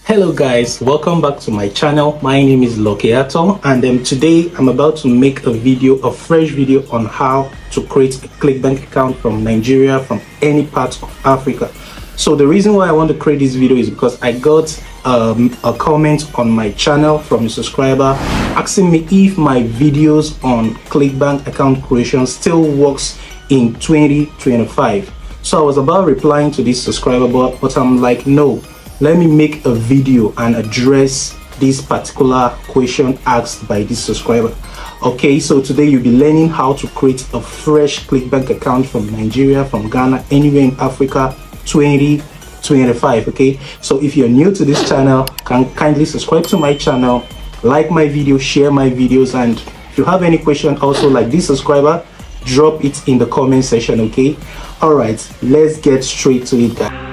Hello guys, welcome back to my channel. My name is Lokeato, and today I'm about to make a fresh video on how to create a ClickBank account from Nigeria, from any part of Africa. So the reason why I want to create this video is because I got a comment on my channel from a subscriber asking me if my videos on ClickBank account creation still works in 2025. So I was about replying to this subscriber, but I'm like, no, let me make a video and address this particular question asked by this subscriber. Okay, so today you'll be learning how to create a fresh ClickBank account from Nigeria, from Ghana, anywhere in Africa 2025. Okay, so if you're new to this channel, can kindly subscribe to my channel, like my video, share my videos, and if you have any question also like this subscriber, drop it in the comment section. Okay, all right, let's get straight to it, guys.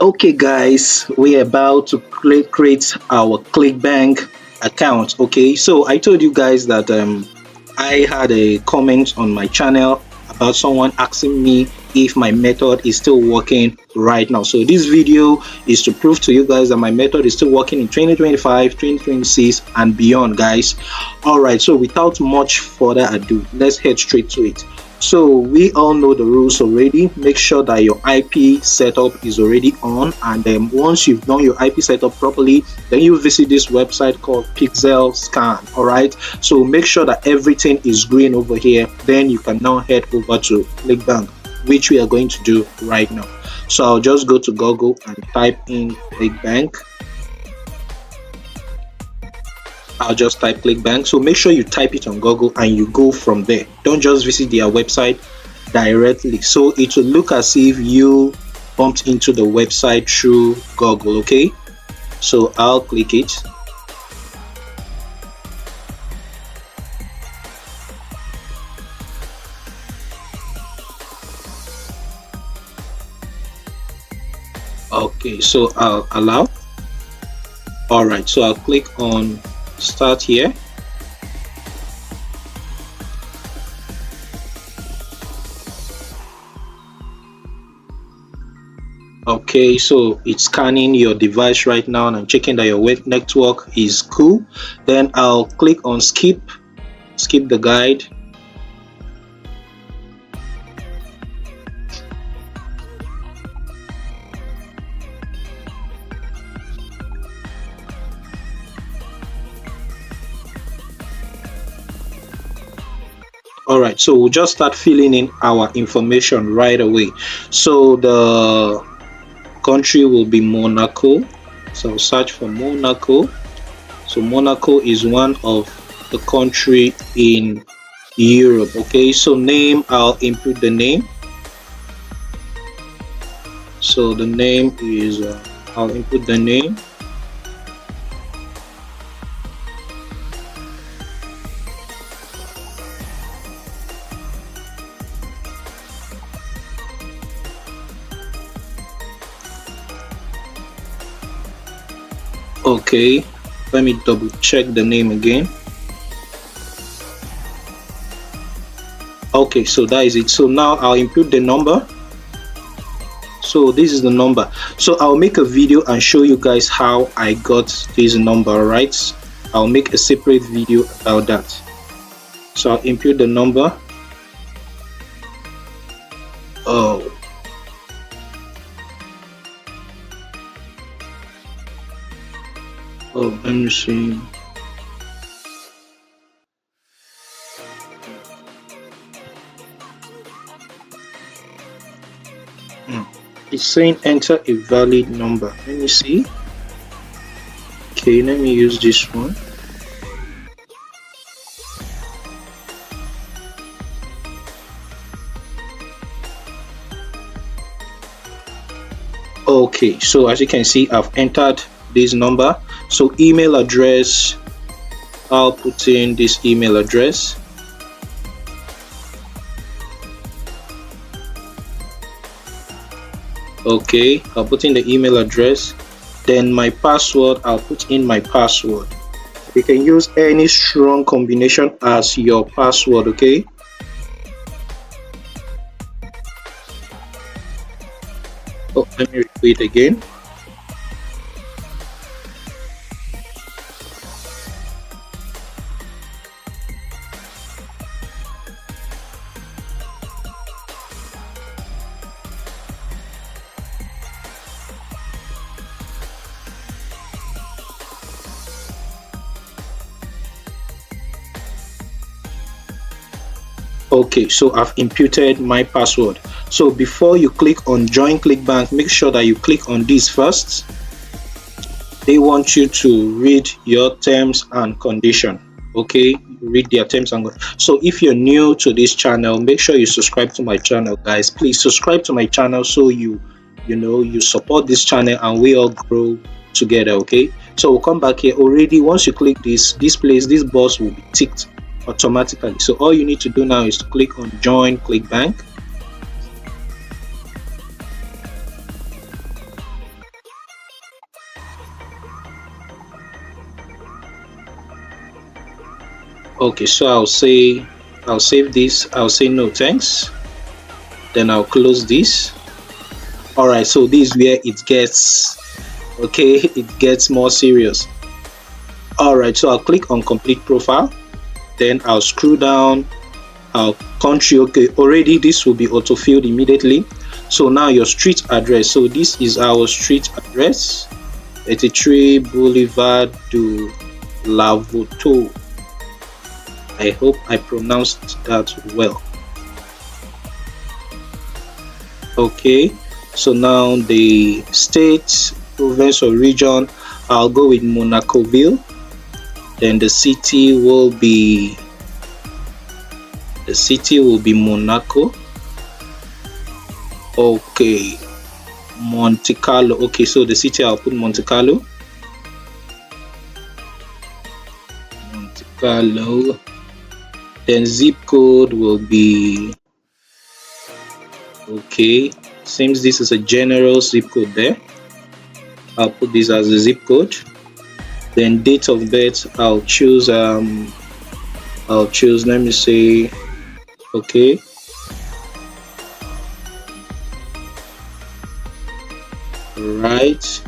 Okay guys, we're about to create our ClickBank account. Okay, so I told you guys that I had a comment on my channel about someone asking me if my method is still working right now. So this video is to prove to you guys that my method is still working in 2025, 2026 and beyond, guys. All right, so without much further ado, let's head straight to it. So we all know the rules already. Make sure that your IP setup is already on, and then once you've done your IP setup properly, then you visit this website called Pixel Scan. All right, so make sure that everything is green over here. Then you can now head over to ClickBank, which we are going to do right now. So I'll just go to Google and type in ClickBank. I'll just type ClickBank. So make sure you type it on Google and you go from there. Don't just visit their website directly. So it will look as if you bumped into the website through Google. Okay, so I'll click it. Okay, so I'll allow. All right, so I'll click on start here. Okay, so it's scanning your device right now and I'm checking that your web network is cool. Then I'll click on skip the guide. All right, so we'll just start filling in our information right away. So the country will be Monaco. So I'll search for Monaco. So Monaco is one of the country in Europe. Okay, so name, I'll input the name. So the name is I'll input the name. Okay, let me double check the name again. Okay, so that is it. So now I'll input the number. So this is the number. So I'll make a video and show you guys how I got this number, right? I'll make a separate video about that. So I'll input the number. Oh, let me see. It's saying enter a valid number. Let me see. Okay, let me use this one. Okay, so as you can see, I've entered this number. So email address, I'll put in this email address. Okay, I'll put in the email address. Then my password, I'll put in my password. You can use any strong combination as your password. Okay, Oh, let me repeat again. Okay, so I've imputed my password. So before you click on join ClickBank, make sure that you click on this first. They want you to read your terms and condition. Okay, read their terms and so if you're new to this channel, make sure you subscribe to my channel, guys. Please subscribe to my channel so you support this channel and we all grow together. Okay, so we'll come back here. Already once you click this place, this box will be ticked automatically. So all you need to do now is to click on join ClickBank. Okay, so I'll save this. I'll say no thanks, then I'll close this. All right, so this is where it gets it gets more serious. All right, so I'll click on complete profile, then I'll scroll down. Our country, okay, already this will be auto-filled immediately. So now your street address, so this is our street address, 83 Boulevard du Lavoto. I hope I pronounced that well. Okay, so now the state, province or region, I'll go with Monacoville. Then the city will be Monaco. Okay, Monte Carlo. Okay, so the city, I'll put Monte Carlo. Then zip code will be, okay, seems this is a general zip code there. I'll put this as a zip code. Then date of birth, I'll choose let me say, okay, right.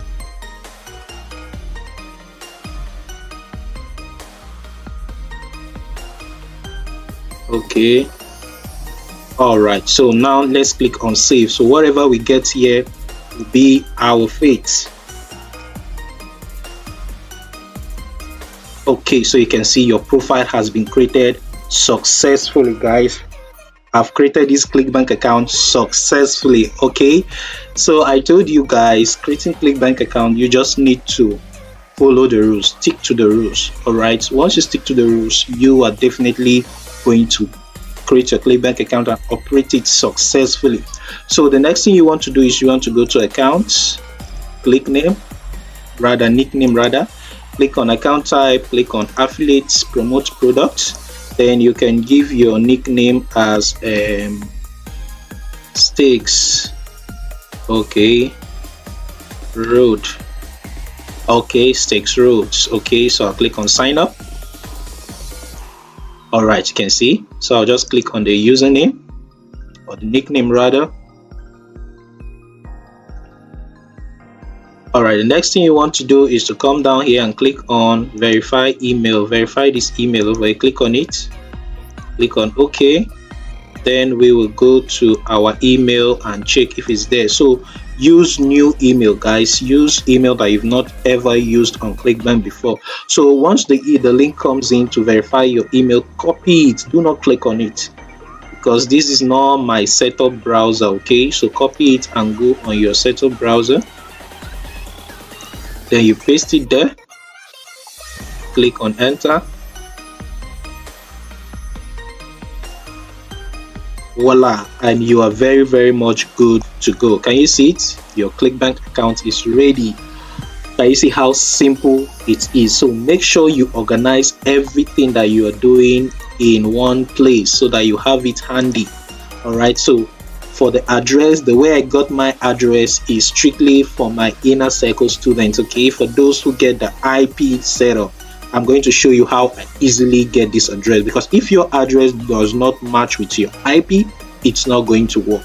Okay, all right, so now let's click on save. So whatever we get here will be our fate. Okay, so you can see your profile has been created successfully, guys. I've created this ClickBank account successfully. Okay, so I told you guys, creating ClickBank account, you just need to follow the rules, stick to the rules. All right, once you stick to the rules, you are definitely going to create your ClickBank account and operate it successfully. So the next thing you want to do is you want to go to accounts, nickname rather, click on account type, click on affiliates, promote products. Then you can give your nickname as Stakes, okay, Road, okay, Stakes Roads. Okay, so I'll click on sign up. All right, you can see, so I'll just click on the username or the nickname rather. All right, the next thing you want to do is to come down here and click on verify email. Verify this email over here. Click on it, click on OK. Then we will go to our email and check if it's there. So use new email, guys. Use email that you've not ever used on ClickBank before. So once the link comes in to verify your email, copy it. Do not click on it because this is not my setup browser. Okay, so copy it and go on your setup browser. Then you paste it there, click on enter. Voila, and you are very much good to go. Can you see it? Your ClickBank account is ready. Can you see how simple it is? So make sure you organize everything that you are doing in one place so that you have it handy. All right, so for the address, the way I got my address is strictly for my inner circle students. Okay, for those who get the IP setup, I'm going to show you how I easily get this address, because if your address does not match with your IP, it's not going to work.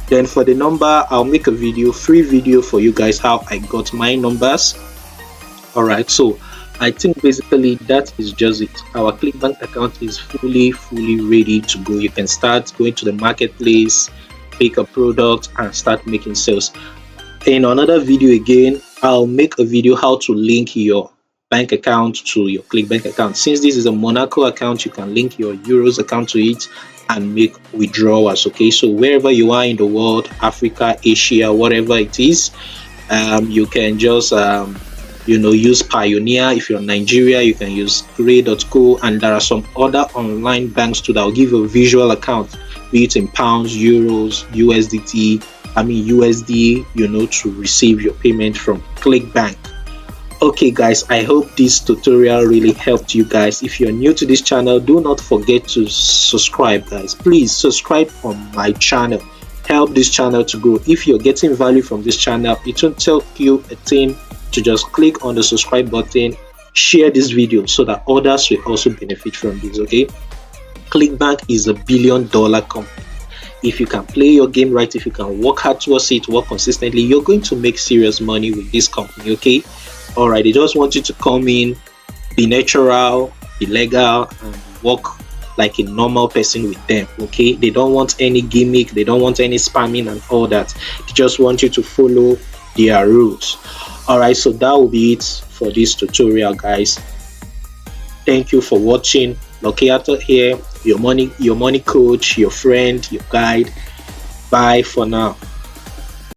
Then for the number, I'll make a video, free video for you guys how I got my numbers. All right, so I think basically that is just it. Our ClickBank account is fully ready to go. You can start going to the marketplace, pick a product and start making sales. In another video again, I'll make a video how to link your bank account to your ClickBank account. Since this is a Monaco account, you can link your euros account to it and make withdrawals. Okay, so wherever you are in the world, Africa, Asia, whatever it is, you can just use Pioneer. If you're in Nigeria, you can use Gray.co, and there are some other online banks too that will give you a visual account, be it in pounds, euros, USD, to receive your payment from ClickBank. Okay guys, I hope this tutorial really helped you guys. If you're new to this channel, do not forget to subscribe guys. Please subscribe on my channel, help this channel to grow. If you're getting value from this channel, it won't take you a thing to just click on the subscribe button, share this video so that others will also benefit from this. Okay, ClickBank is $1 billion company. If you can play your game right, if you can work hard towards it, work consistently, you're going to make serious money with this company. Okay, all right, they just want you to come in, be natural, be legal, and work like a normal person with them. Okay, they don't want any gimmick, they don't want any spamming and all that. They just want you to follow their rules. All right, so that will be it for this tutorial guys. Thank you for watching. Locato here, your money coach, your friend, your guide. Bye for now.